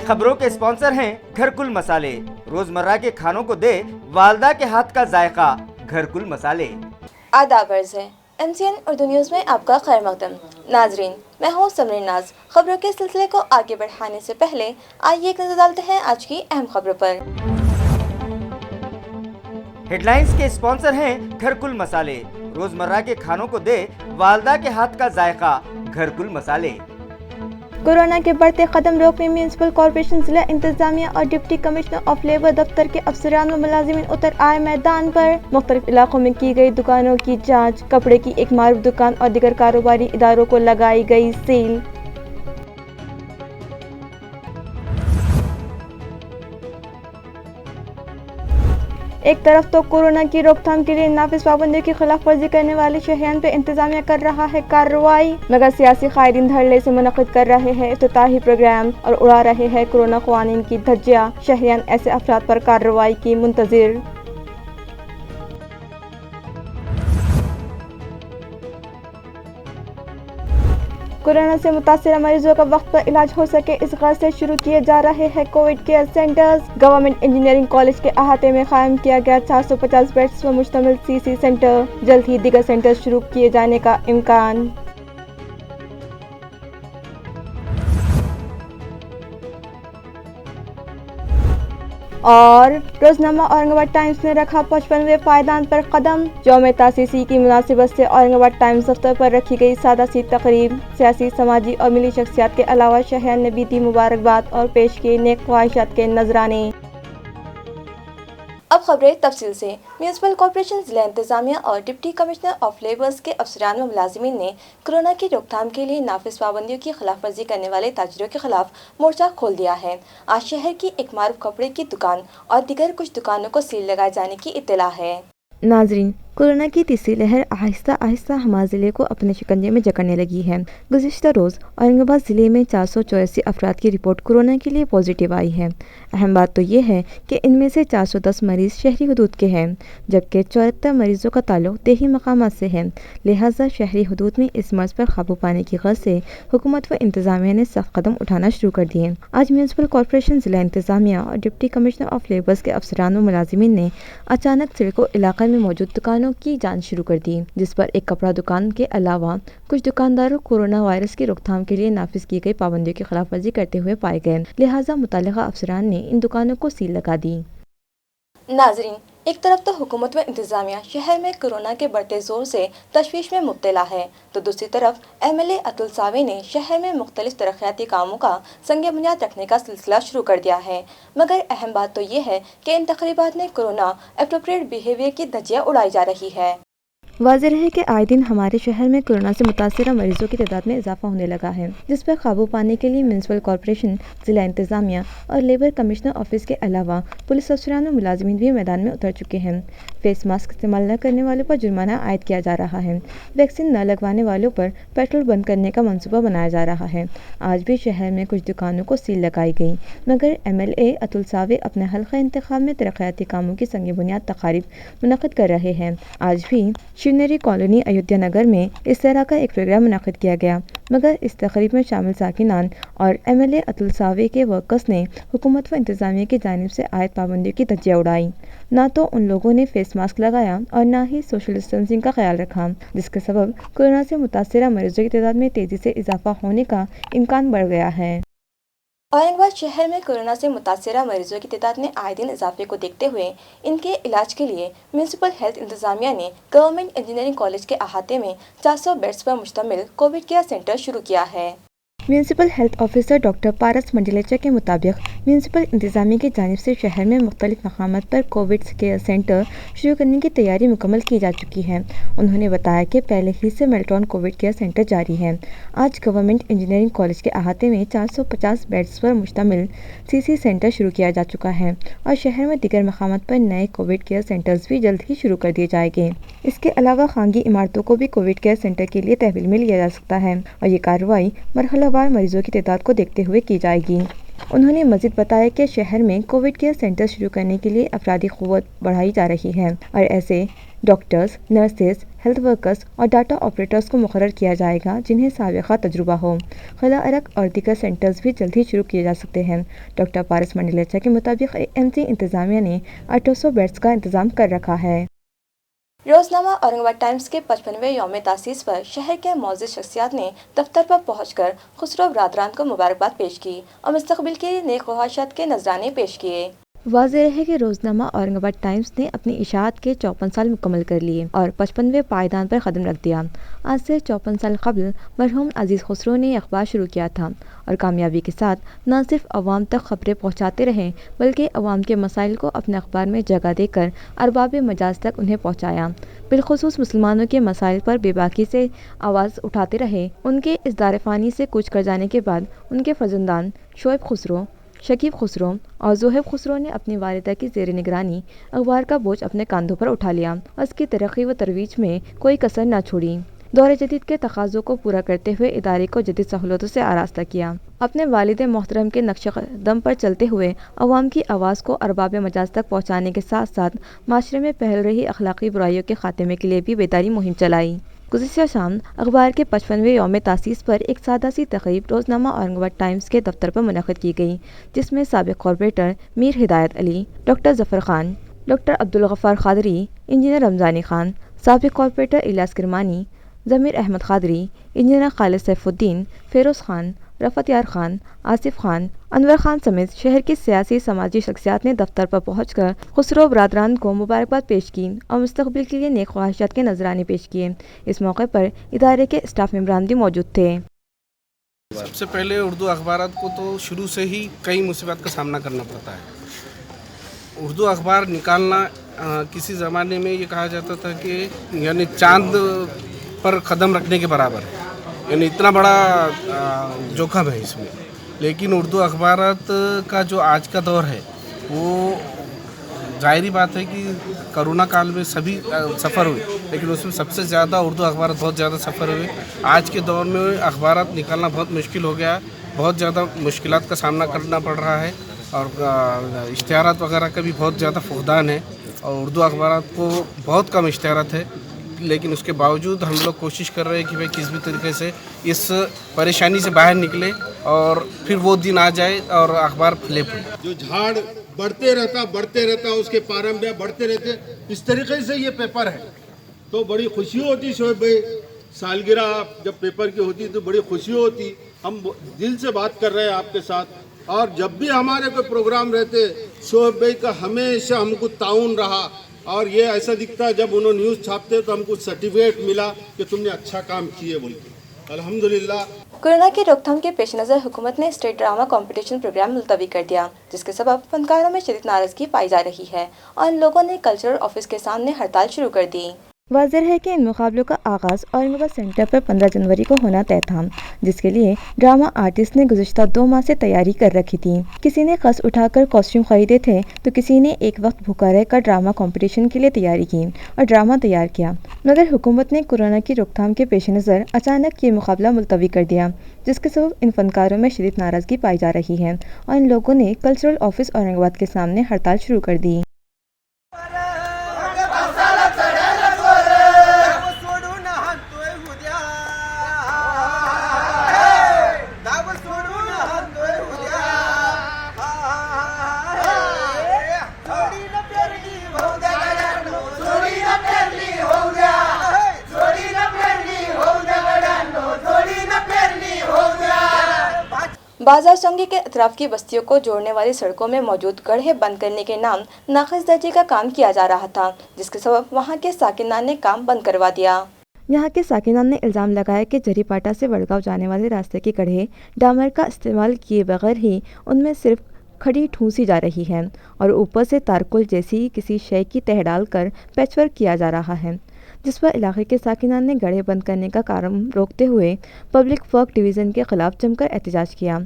खबरों के स्पॉन्सर हैं घरकुल मसाले। रोजमर्रा के खानों को दे वालदा के हाथ का जायका, घरकुल मसाले। आदाब अर्ज़ है MCN उर्दू न्यूज़ में आपका खैर मकदम। नाजरीन, मैं हूँ समरीन नाज। खबरों के सिलसिले को आगे बढ़ाने से पहले आइए एक नजर डालते हैं आज की अहम खबरों पर। हेडलाइंस के स्पॉन्सर हैं घरकुल मसाले। रोजमर्रा के खानों को दे वालदा के हाथ का जायका, घरकुल मसाले। कोरोना के बढ़ते कदम रोकने म्यूनसिपल कॉर्पोरेशन, जिला इंतजामिया और डिप्टी कमिश्नर ऑफ लेबर दफ्तर के अफसरान व मुलाजिमीन उतर आए मैदान पर। मुख्तलिफ इलाकों में की गई दुकानों की जांच, कपड़े की एक मारूफ दुकान और दीगर कारोबारी इदारों को लगाई गई सील। एक तरफ तो कोरोना की रोकथाम के लिए नाफिज पाबंदियों की खिलाफ वर्जी करने वाले शहरियान पे इंतजामिया कर रहा है कार्रवाई, मगर सियासी कायदीन धड़ल्ले से मुनक़िद कर रहे हैं इफ्तिताही प्रोग्राम और उड़ा रहे हैं कोरोना क़वानीन की धज्जियां। शहरियान ऐसे अफराद पर कार्रवाई की मुंतज़िर। कोरोना से मुतासिर मरीजों का वक्त पर इलाज हो सके, इस गर्ज से शुरू किए जा रहे हैं Covid care centres. Government engineering college के अहाते में कायम किया गया 450 बेड्स पर मुश्तमिल CC सेंटर। जल्द ही दीगर सेंटर शुरू किए जाने का इम्कान। और रोजनामा औरंगाबाद टाइम्स ने रखा 55वें पायदान पर कदम। यौम तासीसी की मुनासिबत से औरंगाबाद टाइम्स दफ्तर पर रखी गई सादा सी तकरीब। सियासी, समाजी और मिली शख्सियात के अलावा शहर ने भी दी मुबारकबाद और पेश किए नेक ख्वाहिशात के नजराने। अब खबरें तफसील से। म्यूनसिपल कॉर्पोरेशन, जिला इंतजामिया और डिप्टी कमिश्नर ऑफ लेबर्स के अफसरान व मुलाजिमीन ने कोरोना की रोकथाम के लिए नाफिज पाबंदियों की खिलाफ वर्जी करने वाले ताजिरों के खिलाफ मोर्चा खोल दिया है। आज शहर की एक मारूफ कपड़े की दुकान और दीगर कुछ दुकानों को सील लगाए जाने की इत्तला है। नाजरीन, कोरोना की तीसरी लहर आहिस्ता आहिस्ता हमारे ज़िले को अपने शिकंजे में जकड़ने लगी है। गुज़िश्ता रोज़ औरंगाबाद ज़िले में 484 अफराद की रिपोर्ट कोरोना के लिए पॉजिटिव आई है। अहम बात तो ये है कि इनमें से 410 मरीज़ शहरी हदूद के हैं, जबकि 74 मरीज़ों का ताल्लुक देही मकामात से है। लिहाजा शहरी हदूद में इस मर्ज़ पर काबू पाने की गर्ज से हुकूमत व इंतज़ामिया ने सख्त कदम उठाना शुरू कर दिए। आज म्यूनसिपल कॉर्पोरेशन, जिला इंतज़ामिया और डिप्टी कमिश्नर ऑफ लेबर्स के अफसरान व मुलाजिमीन ने अचानक सिडको इलाके में मौजूद दुकानों की जांच शुरू कर दी, जिस पर एक कपड़ा दुकान के अलावा कुछ दुकानदारों कोरोना वायरस की रोकथाम के लिए नाफिज की गई पाबंदियों की खिलाफ वर्जी करते हुए पाए गए। लिहाजा मुतल्लिका अफसरान ने इन दुकानों को सील लगा दी। नाजरीन, एक तरफ तो हुकूमत व इंतजामिया शहर में कोरोना के बढ़ते जोर से तशवीश में मुब्तला है, तो दूसरी तरफ MLA अतुल सावे ने शहर में मुख्तलिफ तरक्याती कामों का संग बुनियाद रखने का सिलसिला शुरू कर दिया है। मगर अहम बात तो ये है कि इन तकरीबात में कोरोना एप्रोप्रिएट बिहेवियर की धज्जियां उड़ाई जा रही है। वाज़ेह है कि आए दिन हमारे शहर में कोरोना से मुतासिर मरीजों की तादाद में इजाफा होने लगा है, जिस पर काबू पाने के लिए म्यूनसिपल कॉर्पोरेशन, जिला इंतजामिया और लेबर कमिश्नर ऑफिस के अलावा पुलिस अफसरान और मुलाजिमीन भी मैदान में उतर चुके हैं। फेस मास्क इस्तेमाल न करने वालों पर जुर्माना आयद किया जा रहा है। वैक्सीन न लगवाने वालों पर पेट्रोल बंद करने का मनसूबा बनाया जा रहा है। आज भी शहर में कुछ दुकानों को सील लगाई गई, मगर MLA अतुल सावे अपने हल्का इंतखाब में तरक्याती कामों की संग बुनियाद तकारीब मुनक़िद कर रहे हैं। आज भी शिवनेरी कॉलोनी अयोध्या नगर में इस तरह का एक प्रोग्राम मुनक़िद किया गया, मगर इस तकरीब में शामिल साकिनान और MLA अतुल सावे के वर्कर्स ने हुकूमत व इंतजामिया की जानिब से आयद पाबंदियों की धज्जियां उड़ाई। ना तो उन लोगों ने फेस मास्क लगाया और ना ही सोशल डिस्टेंसिंग का ख्याल रखा, जिसके सबब कोरोना से मुतासिर मरीजों की तादाद में तेज़ी से इजाफा होने का इम्कान बढ़ गया है। औरंगाबाद शहर में कोरोना से मुतासिर मरीजों की तादाद में आए दिन इजाफे को देखते हुए इनके इलाज के लिए म्यूनसिपल हेल्थ इंतजामिया ने गवर्नमेंट इंजीनियरिंग कॉलेज के अहाते में 400 बेड्स पर मुश्तमिल कोविड केयर सेंटर शुरू किया है। म्यूनसिपल हेल्थ ऑफिसर डॉक्टर पारस मंडलेचा के मुताबिक म्यूनसिपल इंतजामिया की जानिब से शहर में मुख्तलिफ मकामात पर कोविड केयर सेंटर शुरू करने की तैयारी मुकम्मल की जा चुकी है। उन्होंने बताया कि पहले ही से मेल्टॉन कोविड केयर सेंटर जारी है। आज गवर्नमेंट इंजीनियरिंग कॉलेज के अहाते में 450 बेड्स पर मुश्तमिल CC सेंटर शुरू किया जा चुका है और शहर में दीगर मकामात पर नए कोविड केयर सेंटर्स भी जल्द ही शुरू कर दिए जाएंगे। इसके अलावा खानगी इमारतों को भी कोविड केयर सेंटर के लिए तहवील में लिया जा सकता है और ये कार्रवाई मरहलावार मरीजों की तादाद को देखते हुए की जाएगी। انہوں نے مزید بتایا کہ شہر میں کووڈ کیئر سینٹر شروع کرنے کے لیے افرادی قوت بڑھائی جا رہی ہے اور ایسے ڈاکٹرز، نرسز، ہیلتھ ورکرز اور ڈاٹا آپریٹرز کو مقرر کیا جائے گا جنہیں سابقہ تجربہ ہو۔ خلا ارق اور دیگر سینٹرز بھی جلد ہی شروع کیے جا سکتے ہیں۔ ڈاکٹر پارس منڈلیچا کے مطابق AMC انتظامیہ نے 800 بیڈز کا انتظام کر رکھا ہے۔ روزنامہ اورنگ آباد ٹائمز کے 55ویں یوم تاسیس پر شہر کے معزز شخصیات نے دفتر پر پہنچ کر خسرو برادران کو مبارکباد پیش کی اور مستقبل کے لیے نیک خواہشات کے نذرانے پیش کیے۔ واضح ہے کہ روزنامہ اورنگ آباد ٹائمز نے اپنی اشاعت کے 54 سال مکمل کر لیے اور 55ویں پائیدان پر قدم رکھ دیا۔ آج سے 54 سال قبل مرحوم عزیز خسرو نے اخبار شروع کیا تھا اور کامیابی کے ساتھ نہ صرف عوام تک خبریں پہنچاتے رہے بلکہ عوام کے مسائل کو اپنے اخبار میں جگہ دے کر ارباب مجاز تک انہیں پہنچایا۔ بالخصوص مسلمانوں کے مسائل پر بے باکی سے آواز اٹھاتے رہے۔ ان کے اس دار فانی سے کوچ کر جانے کے بعد ان کے فرزندان شعیب خسرو، شکیب خسرو اور زہیب خسرو نے اپنی والدہ کی زیر نگرانی اخبار کا بوجھ اپنے کاندھوں پر اٹھا لیا اور اس کی ترقی و ترویج میں کوئی کسر نہ چھوڑی۔ دور جدید کے تقاضوں کو پورا کرتے ہوئے ادارے کو جدید سہولتوں سے آراستہ کیا۔ اپنے والد محترم کے نقش قدم پر چلتے ہوئے عوام کی آواز کو ارباب مجاز تک پہنچانے کے ساتھ ساتھ معاشرے میں پھیل رہی اخلاقی برائیوں کے خاتمے کے لیے بھی بیداری مہم چلائی۔ گزشتہ شام اخبار کے 55ویں یوم تاسیس پر ایک سادہ سی تقریب روزنامہ اورنگ آباد ٹائمز کے دفتر پر منعقد کی گئی، جس میں سابق کارپوریٹر میر ہدایت علی، doctor Zafar Khan, doctor Abdul Ghaffar Qadri, engineer رمضانی Khan, سابق کارپوریٹر الیاس کرمانی، ضمیر احمد قادری، انجینئر خالد سیف الدین، فیروز خان، رفعت یار خان، آصف خان، انور خان سمیت شہر کی سیاسی سماجی شخصیات نے دفتر پر پہنچ کر خسرو برادران کو مبارکباد پیش کی اور مستقبل کے لیے نیک خواہشات کے نذرانے پیش کیے۔ اس موقع پر ادارے کے اسٹاف ممبران بھی موجود تھے۔ سب سے پہلے اردو اخبارات کو تو شروع سے ہی کئی مصیبت کا سامنا کرنا پڑتا ہے۔ اردو اخبار نکالنا کسی زمانے میں یہ کہا جاتا تھا کہ یعنی چاند پر قدم رکھنے کے برابر ہے، یعنی اتنا بڑا جوخم ہے اس میں۔ لیکن اردو اخبارات کا جو آج کا دور ہے وہ ظاہری بات ہے کہ کرونا کال میں سبھی سفر ہوئے، لیکن اس میں سب سے زیادہ اردو اخبارات بہت زیادہ سفر ہوئے۔ آج کے دور میں اخبارات نکالنا بہت مشکل ہو گیا، بہت زیادہ مشکلات کا سامنا کرنا پڑ رہا ہے اور اشتہارات وغیرہ کا بھی بہت زیادہ فقدان ہے اور اردو اخبارات کو بہت کم اشتہارات ہے۔ لیکن اس کے باوجود ہم لوگ کوشش کر رہے ہیں کہ بھائی کس بھی طریقے سے اس پریشانی سے باہر نکلے اور پھر وہ دن آ جائے اور اخبار پھلے پھولے۔ جو جھاڑ بڑھتے رہتا اس کے پارمبیا بڑھتے رہتے، اس طریقے سے یہ پیپر ہے تو بڑی خوشی ہوتی۔ شعیب بھائی سالگرہ جب پیپر کی ہوتی تو بڑی خوشی ہوتی، ہم دل سے بات کر رہے ہیں آپ کے ساتھ۔ اور جب بھی ہمارے کوئی پروگرام رہتے شعیب بھائی کا ہمیشہ ہم کو تعاون رہا اور یہ ایسا دکھتا جب انہوں نیوز چھاپتے تو ہم کو سرٹیفکیٹ ملا کہ تم نے اچھا کام کیے بول کے، الحمدللہ۔ کورونا کی روک تھام کے پیش نظر حکومت نے اسٹیٹ ڈرامہ کمپٹیشن پروگرام ملتوی کر دیا، جس کے سبب فنکاروں میں شدید ناراضگی پائی جا رہی ہے اور لوگوں نے کلچرل آفس کے سامنے ہڑتال شروع کر دی۔ واضح ہے کہ ان مقابلوں کا آغاز اورنگ آباد سینٹر پر 15 جنوری کو ہونا طے تھا، جس کے لیے ڈرامہ آرٹسٹ نے گزشتہ 2 ماہ سے تیاری کر رکھی تھی۔ کسی نے قرض اٹھا کر کاسٹیوم خریدے تھے تو کسی نے ایک وقت بھوکا رہ کر ڈرامہ کمپٹیشن کے لیے تیاری کی اور ڈرامہ تیار کیا، مگر حکومت نے کورونا کی روک تھام کے پیش نظر اچانک یہ مقابلہ ملتوی کر دیا، جس کے سبب ان فنکاروں میں شدید ناراضگی پائی جا رہی ہے اور ان لوگوں نے کلچرل آفس اورنگ آباد کے سامنے ہڑتال شروع کر دی۔ بازار سنگی کے اطراف کی بستیوں کو جوڑنے والی سڑکوں میں موجود گڑھے بند کرنے کے نام ناقص درجے کا کام کیا جا رہا تھا، جس کے سبب وہاں کے ساکنان نے کام بند کروا دیا۔ یہاں کے ساکنان نے الزام لگایا کہ جری پاٹا سے وڑگاؤں جانے والے راستے کے گڑھے ڈامر کا استعمال کیے بغیر ہی ان میں صرف کھڑی ٹھونسی جا رہی ہے اور اوپر سے تارکل جیسی کسی شے کی تہ ڈال کر پیچ ورک کیا جا رہا ہے، جس پر علاقے کے ساکنان نے گڑھے بند کرنے کا کام روکتے ہوئے پبلک ورک ڈویژن کے خلاف جم کر احتجاج کیا۔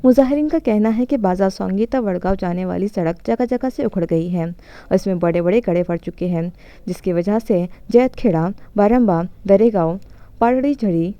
مظاہرین کا کہنا ہے کہ بازار سونگی تا وڑگاؤں جانے والی سڑک جگہ جگہ سے اکھڑ گئی ہے اور اس میں بڑے بڑے گڑھے پڑ چکے ہیں، جس کی وجہ سے جیت کھیڑا، بارمبا، درے گاؤں، پاڑڑی جھڑی،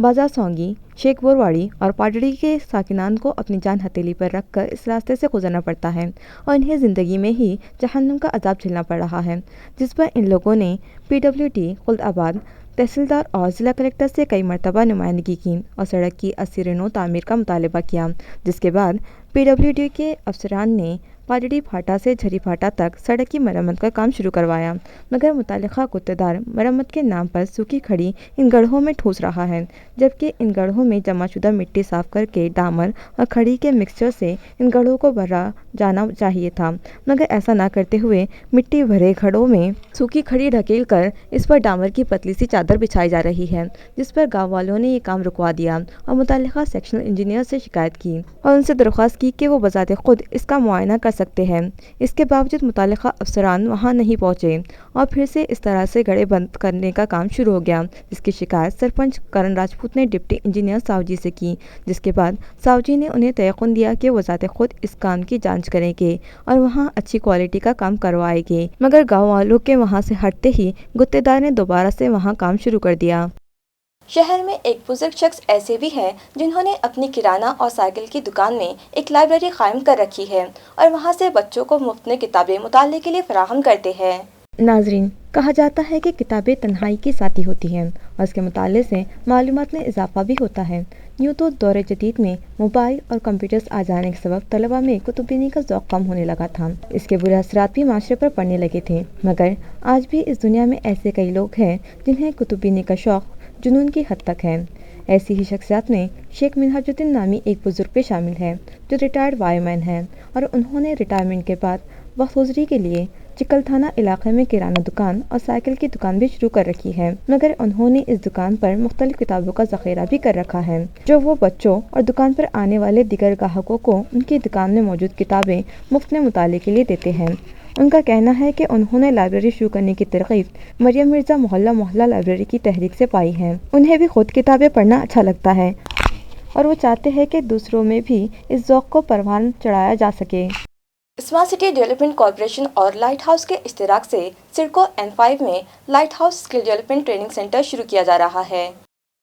बाजार सोंगी, शेख बोरवाड़ी और पाटड़ी के साकिनान को अपनी जान हथेली पर रखकर इस रास्ते से गुजरना पड़ता है और इन्हें ज़िंदगी में ही जहन्नुम का अजाब झेलना पड़ रहा है, जिस पर इन लोगों ने PWD खुल्दाबाद तहसीलदार और ज़िला कलेक्टर से कई मरतबा नुमाइंदगी की और सड़क की 80 रिनों तामीर का मुतालबा किया, जिसके बाद PWD के अफसरान ने पाटड़ी फाटा से झरी फाटा तक सड़क की मरम्मत का काम शुरू करवाया, मगर मुतालिका गुत्तेदार मरम्मत के नाम पर सूखी खड़ी इन गड्ढों में ठूस रहा है, जबकि इन गड्ढों में जमाशुदा मिट्टी साफ करके डामर और खड़ी के मिक्सचर से इन गड्ढों को भरा जाना चाहिए था, मगर ऐसा ना करते हुए मिट्टी भरे गड्ढों में सूखी खड़ी ढकेल कर इस पर डामर की पतली सी चादर बिछाई जा रही है, जिस पर गाँव वालों ने ये काम रुकवा दिया और मुतालिका सेक्शनल इंजीनियर से शिकायत की और उनसे दरख्वास्त की कि वो बजाते खुद इसका मुआयना कर सकते हैं। इसके बावजूद मुतालिका अफसरान वहां नहीं पहुंचे और फिर से इस तरह से गड्ढे बंद करने का काम शुरू हो गया, जिसकी शिकायत सरपंच करण राजपूत ने डिप्टी इंजीनियर सावजी से की, जिसके बाद सावजी ने उन्हें तयक़ुन दिया कि वो ज़ाते खुद इस काम की जांच करेंगे और वहां अच्छी क्वालिटी का काम करवाएंगे, मगर गाँव वालों के वहां से हटते ही गुत्तेदार ने दोबारा से वहां काम शुरू कर दिया। शहर में एक बुजुर्ग शख्स ऐसे भी हैं जिन्होंने अपनी किराना और साइकिल की दुकान में एक लाइब्रेरी कायम कर रखी है और वहां से बच्चों को मुफ्त में किताबें मुताले के लिए फराहम करते हैं। नाजरीन, कहा जाता है कि किताबें तन्हाई की साथी होती हैं और इसके मुताले से मालूमात में इजाफा भी होता है। यूँ तो दौर जदीद में मोबाइल और कंप्यूटर्स आ जाने के सबब तलबा में कुतुबीनी का ज़ौक़ कम होने लगा था। इसके बुरे असरात भी माशरे पर पड़ने लगे थे, मगर आज भी इस दुनिया में ऐसे कई लोग हैं जिन्हें कुतुबीनी का शौक़ जुनून की हद तक है। ऐसी ही शख्सियत में शेख मिनहाजुद्दीन नामी एक बुजुर्ग पे शामिल है जो रिटायर्ड वायरमैन हैं और उन्होंने रिटायरमेंट के बाद वक्त गुज़री के लिए चिकल थाना इलाके में किराना दुकान और साइकिल की दुकान भी शुरू कर रखी है, मगर उन्होंने इस दुकान पर मुख्तलिफ किताबों का ज़ख़ीरा भी कर रखा है जो वो बच्चों और दुकान पर आने वाले दिगर ग्राहकों को उनकी दुकान में मौजूद किताबें मुफ्त में मुताले के लिए देते हैं। उनका कहना है कि उन्होंने लाइब्रेरी शुरू करने की तरगीब मरियम मिर्ज़ा मोहल्ला मोहल्ला लाइब्रेरी की तहरीक से पाई है। उन्हें भी खुद किताबें पढ़ना अच्छा लगता है और वो चाहते हैं कि दूसरों में भी इस ज़ौक़ को परवान चढ़ाया जा सके। स्मार्ट सिटी डेवलपमेंट कॉरपोरेशन और लाइट हाउस के इश्तिराक से सिडको N5 में light house skill development training centre शुरू किया जा रहा है।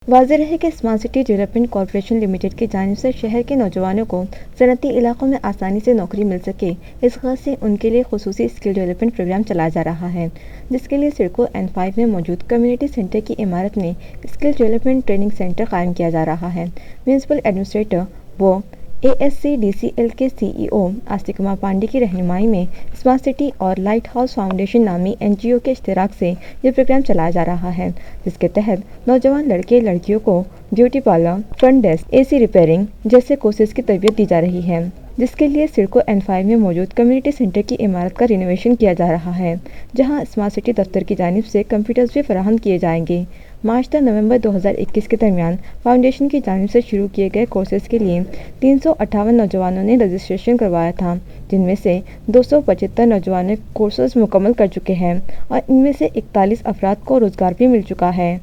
वाज़ेह है कि smart city development corporation limited की जानिब से शहर के नौजवानों को सनती इलाकों में आसानी से नौकरी मिल सके, इस गरज से उनके लिए खुसूसी स्किल डेवलपमेंट प्रोग्राम चलाया जा रहा है, जिसके लिए सिडको N5 में मौजूद कम्युनिटी सेंटर की इमारत में स्किल डेवलपमेंट ट्रेनिंग सेंटर कायम किया जा रहा है। म्यूनसिपल एडमिनिस्ट्रेटर वो ASCDCL के CEO आस्तिक कुमार पांडे की रहनुमाई में स्मार्ट सिटी और लाइट हाउस फाउंडेशन नामी NGO के इश्तिराक से ये प्रोग्राम चलाया जा रहा है, जिसके तहत नौजवान लड़के लड़कियों को beauty parlour, front desk, AC repairing जैसे कोर्सेज की तरबियत दी जा रही है, जिसके लिए सिडको N5 में मौजूद कम्युनिटी सेंटर की इमारत का रिनोवेशन किया जा रहा है, जहां स्मार्ट सिटी दफ्तर की जानिब से कंप्यूटर्स भी फराहम किए जाएंगे। मार्च से नवंबर 2021 के दरमियान फाउंडेशन की जानिब से शुरू किए गए कोर्सेज के लिए 358 नौजवानों ने रजिस्ट्रेशन करवाया था, जिनमें से 275 नौजवान कोर्सेज मुकम्मल कर चुके हैं और इनमें से 41 अफराद को रोजगार भी मिल चुका है।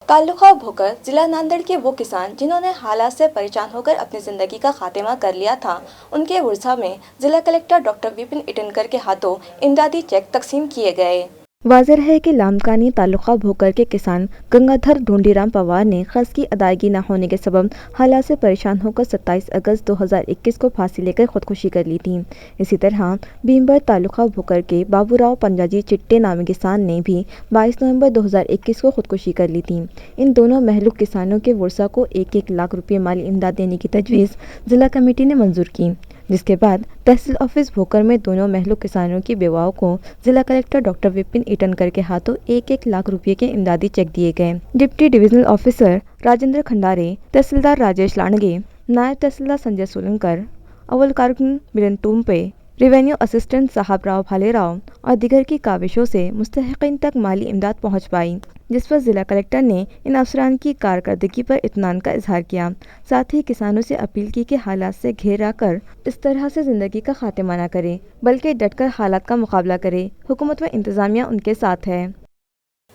ताल्लुका भोकर जिला नांदेड़ के वो किसान जिन्होंने हालात से परेशान होकर अपनी ज़िंदगी का खात्मा कर लिया था, उनके वर्षा में जिला कलेक्टर डॉक्टर विपिन इटनकर के हाथों इमदादी चेक तकसीम किए गए। वाज़ेह है कि लामकानी ताल्लुका भोकर के किसान गंगाधर ढूंढीराम पवार ने कर्ज की अदायगी न होने के सबब हालात से परेशान होकर 27 अगस्त 2021 को फांसी लेकर खुदकुशी कर ली थी। इसी तरह भीमबर ताल्लुका भोकर के बाबूराव पंजाजी चिट्टे नामी किसान ने भी 22 नवंबर 2021 को खुदकुशी कर ली थी। इन दोनों महलूक किसानों के वर्षा को 1-1 लाख रुपये माली इमदाद देने की तजवीज़ जिला कमेटी ने मंजूर की, जिसके बाद तहसील ऑफिस भोकर में दोनों महलूक किसानों की बेवाओं को जिला कलेक्टर डॉक्टर विपिन इटनकर के हाथों 1-1 लाख रुपये के इमदादी चेक दिए गए। Deputy divisional officer Rajendra Khandare, तहसीलदार राजेश लांडगे, नायब तहसीलदार संजय सोलंकर, अव्वल कारकुन मिलन टूम्पे, रेवेन्यू असिस्टेंट साहब राव भालेराव और दिगर की काविशों से मुस्तहिकीन तक माली इमदाद पहुँच पाई, जिस पर जिला कलेक्टर ने इन अफसरान की कारकर्दगी पर इत्मीनान का इजहार किया। साथ ही किसानों से अपील की कि हालात से घेरा कर इस तरह से ज़िंदगी का खात्मा न करे, बल्कि डटकर हालात का मुकाबला करे। हुकूमत व इंतज़ामिया उनके साथ है।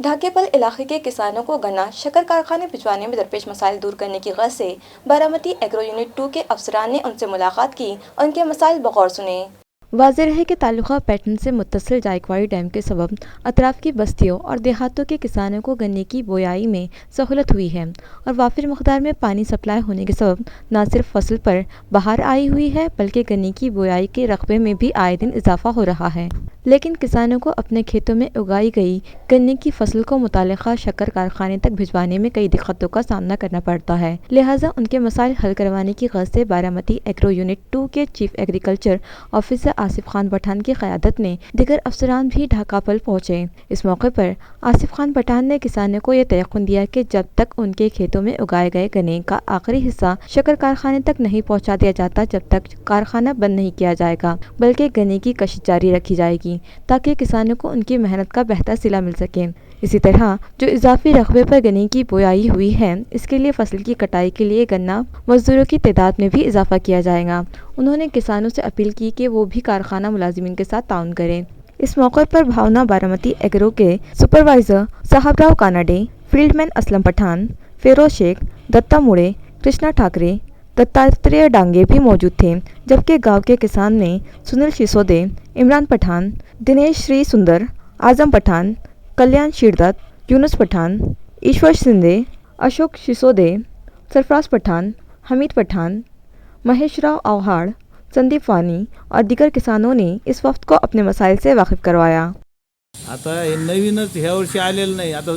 ढाकेपल इलाके के किसानों को गन्ना शक्कर कारखाने भिजवाने में दरपेश मसाइल दूर करने की गरज से बारामती एग्रो यूनिट 2 के अफसरान ने उनसे मुलाकात की और उनके मसाइल बगौर सुने। वाज़ेह है कि तालुका पैटर्न से मुत्तसिल जायकवाड़ी डैम के सबब अतराफ की बस्तियों और देहातों के किसानों को गन्ने की बोआई में सहूलत हुई है और वाफिर मकदार में पानी सप्लाई होने के सबब न सिर्फ फसल पर बहार आई हुई है बल्कि गन्ने की बोआई के रकबे में भी आए दिन इजाफा हो रहा है। लेकिन किसानों को अपने खेतों में उगाई गई गन्ने की फसल को मुतालिका शक्कर कारखाने तक भिजवाने में कई दिक्कतों का सामना करना पड़ता है। लिहाजा उनके मसाइल हल करवाने की गरज से बारामती एग्रो यूनिट 2 के chief agriculture officer Asif Khan Pathan की क़यादत में दीगर अफसरान भी ढाकापल पहुँचे। इस मौके पर आसिफ खान पठान ने किसानों को यह तयक़ुन दिया कि जब तक उनके खेतों में उगाए गए गन्ने का आखिरी हिस्सा शक्कर कारखाने तक नहीं पहुँचा दिया जाता जब तक कारखाना बंद नहीं किया जाएगा बल्कि गन्ने की कशिश जारी रखी जाएगी ताकि किसानों को उनकी मेहनत का बेहतर सिला मिल सके। इसी तरह जो इजाफी रकबे पर गन्ने की बोआई हुई है इसके लिए फसल की कटाई के लिए गन्ना मजदूरों की तादाद में भी इजाफा किया जाएगा। उन्होंने किसानों से अपील की कि वो भी कारखाना मुलाजिमीन के साथ ताउन करें। इस मौके पर भावना बारामती एग्रो के सुपरवाइजर साहबराव कानाडे, फील्डमैन असलम पठान, फेरोज शेख, दत्ता मुड़े, कृष्णा ठाकरे, दत्तात्रेय डांगे भी मौजूद थे, जबकि गांव के किसान में सुनील सिसोदे, इमरान पठान, दिनेश श्री सुंदर, आजम पठान, कल्याण शिरदत्त, यूनुस पठान, ईश्वर सिंधे, अशोक सिसोदे, सरफराज पठान, हमीद पठान, महेश राव आव्हाड़, संदीप वानी और दीगर किसानों ने इस वक्त को अपने मसाइल से वाकिफ करवाया। आता हे नवीनच ह्या वर्षी आलेलं नाही। आता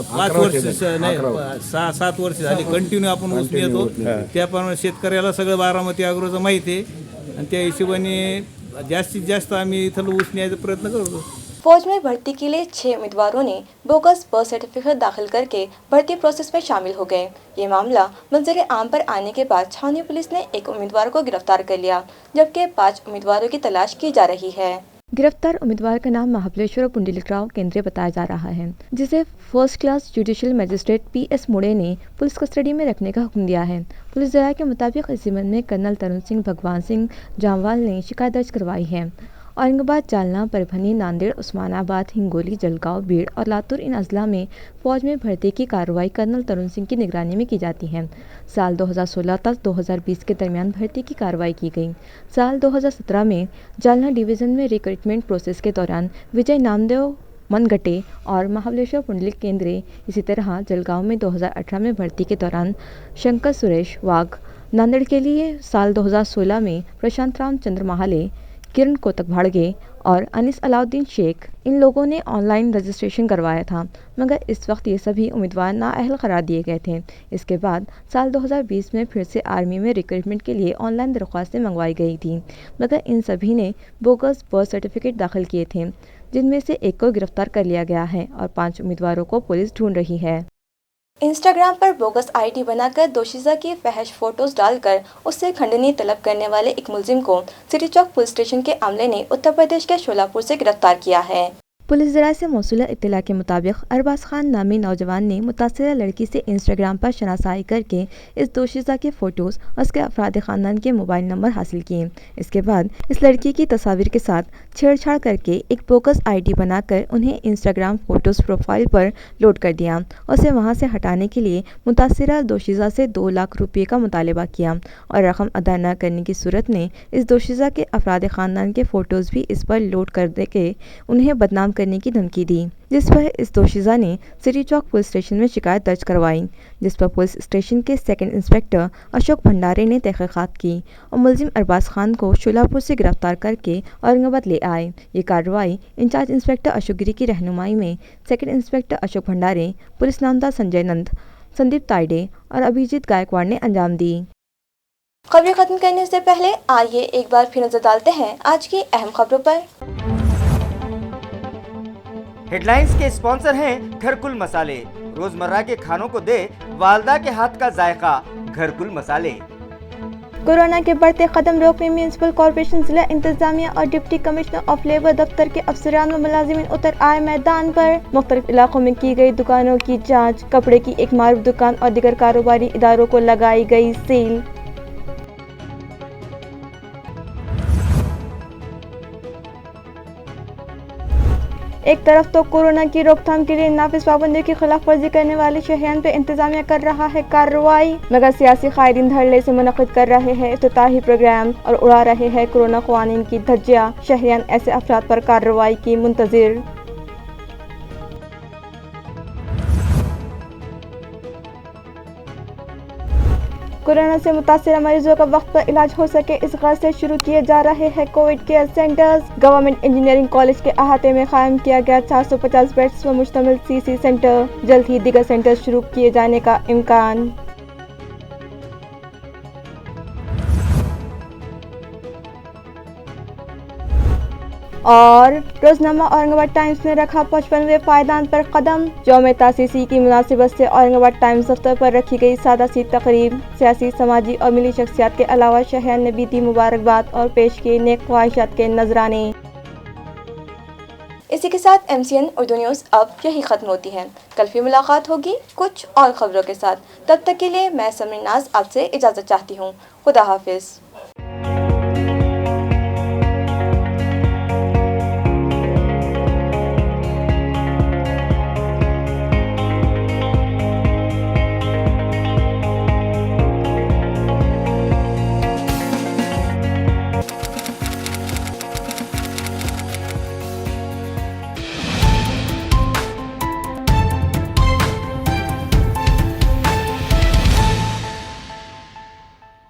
5 वर्ष नाही 6-7 वर्ष झाली कंटिन्यू आपण ऊस घेतो, त्याप्रमाणे शेतकऱ्याला सगळं बारामती अग्रोचं माहिती आहे आणि त्या हिशोबाने जास्तीत जास्त आम्ही इथं ऊस न्यायचा प्रयत्न करतो। फौज में भर्ती के लिए 6 उम्मीदवारों ने बोगस बर्थ सर्टिफिकेट दाखिल करके भर्ती प्रोसेस में शामिल हो गए। ये मामला मंजर आम पर आने के बाद छावनी पुलिस ने 1 उम्मीदवार को गिरफ्तार कर लिया, जबकि 5 उम्मीदवारों की तलाश की जा रही है। गिरफ्तार उम्मीदवार का नाम महाबलेश्वर पुंडलिकराव केंद्रे बताया जा रहा है, जिसे first class judicial magistrate PS मुड़े ने पुलिस कस्टडी में रखने का हुक्म दिया है। पुलिस जराये के मुताबिक इस संबंध में कर्नल तरुण सिंह भगवान सिंह जामवाल ने शिकायत दर्ज करवाई है। औरंगाबाद, जालना, परभनी, नांदेड़, उस्मानाबाद, हिंगोली, जलगांव, बीड़ और लातूर इन अजला में फौज में भर्ती की कार्रवाई कर्नल तरुण सिंह की निगरानी में की जाती है। साल 2016 तक 2020 के दरमियान भर्ती की कार्रवाई की गई। साल 2017 में जालना डिवीज़न में रिक्रूटमेंट प्रोसेस के दौरान विजय नामदेव मनगटे और महाबलेश्वर पुंडलिक केंद्रे, इसी तरह जलगांव में 2018 में भर्ती के दौरान शंकर सुरेश वाघ, नांदेड़ के लिए साल 2016 में प्रशांत राम चंद्र महाले, किरण कोतक भाड़गे और अनिस अलाउद्दीन शेख, इन लोगों ने ऑनलाइन रजिस्ट्रेशन करवाया था, मगर इस वक्त ये सभी उम्मीदवार नाअहल करार दिए गए थे। इसके बाद साल 2020 में फिर से आर्मी में रिक्रूटमेंट के लिए ऑनलाइन दरख्वास्तें मंगवाई गई थी, मगर इन सभी ने बोगस बर्थ सर्टिफिकेट दाखिल किए थे, जिनमें से 1 को गिरफ्तार कर लिया गया है और 5 उम्मीदवारों को पुलिस ढूंढ रही है। इंस्टाग्राम पर बोगस आईडी बनाकर दोशीज़ा की फहश फोटोज डालकर उससे खंडनी तलब करने वाले एक मुलजिम को सिटी चौक पुलिस स्टेशन के अमले ने उत्तर प्रदेश के शोलापुर से गिरफ्तार किया है। पुलिस ज़राए से मौसूला इत्तला के मुताबिक अरबाज खान नामी नौजवान ने मुतासिरा लड़की से इंस्टाग्राम पर शनासाई करके इस दोशीज़ा के फ़ोटोज़ और उसके अफराद ख़ानदान के मोबाइल नंबर हासिल किए। इसके बाद इस लड़की की तस्वीर के साथ छेड़छाड़ करके एक बोगस आईडी बनाकर उन्हें इंस्टाग्राम फ़ोटोज़ प्रोफाइल पर लोड कर दिया और उसे वहां से हटाने के लिए मुतासिरा दोशीज़ा से 2 लाख रुपये का मुतालबा किया और रकम अदा न करने की सूरत में इस दोशीज़ा के अफराद ख़ानदान के फ़ोटोज़ भी इस पर लोड कर दे के उन्हें बदनाम करने की धमकी दी, जिस पर इस दोशीज़ा ने सिटी चौक पुलिस स्टेशन में शिकायत दर्ज करवाई, जिस पर पुलिस स्टेशन के सेकंड इंस्पेक्टर अशोक भंडारे ने तहकीकात की और मुलजिम अरबाज खान को शोलापुर से गिरफ्तार करके औरंगाबाद ले आए। ये कार्रवाई इंचार्ज इंस्पेक्टर अशोक गिरी की रहनुमाई में सेकंड इंस्पेक्टर अशोक भंडारे, पुलिस नामदार संजय नंद, संदीप ताइडे और अभिजीत गायकवाड़ ने अंजाम दी। खबरें खत्म करने से पहले आइए एक बार फिर नजर डालते हैं आज की अहम खबरों पर। हेडलाइंस के स्पॉन्सर हैं घरकुल मसाले। रोजमर्रा के खानों को दे वालदा के हाथ का जायका, घरकुल मसाले। कोरोना के बढ़ते कदम रोकने म्यूनिसिपल कॉर्पोरेशन, जिला इंतजामिया और डिप्टी कमिश्नर ऑफ लेबर दफ्तर के अफसरान व मुलाजिमीन उतर आए मैदान पर। मुख्तलिफ इलाकों में की गई दुकानों की जांच, कपड़े की एक मारूफ दुकान और दीगर कारोबारी इदारों को लगाई गई सील। ایک طرف تو کورونا کی روک تھام کے لیے نافذ پابندیوں کی خلاف ورزی کرنے والے شہریان پہ انتظامیہ کر رہا ہے کارروائی، مگر سیاسی قائدین دھڑلے سے منعقد کر رہے ہیں افتتاحی پروگرام اور اڑا رہے ہیں کورونا قوانین کی دھجیاں، شہریان ایسے افراد پر کارروائی کی منتظر۔ کورونا سے متاثرہ مریضوں کا وقت پر علاج ہو سکے اس غرض سے شروع کیے جا رہے ہیں Covid care centres. Government engineering college کے احاطے میں قائم کیا گیا 450 بیڈز پر مشتمل CC سینٹر، جلد ہی دیگر سینٹر شروع کیے جانے کا امکان۔ اور روزنامہ اورنگ آباد ٹائمز نے رکھا 55ویں پائیدان پر قدم، یوم تاسیسی کی مناسبت سے اورنگ آباد ٹائمز دفتر پر رکھی گئی سادہ سی تقریب، سیاسی، سماجی اور ملی شخصیات کے علاوہ شہریان نے بھی دی مبارکباد اور پیش کیے نیک خواہشات کے نذرانے۔ اسی کے ساتھ MCN اردو نیوز اب یہی ختم ہوتی ہے، کل پھر ملاقات ہوگی کچھ اور خبروں کے ساتھ، تب تک کے لیے میں سمرین ناز آپ سے اجازت چاہتی ہوں، خدا حافظ۔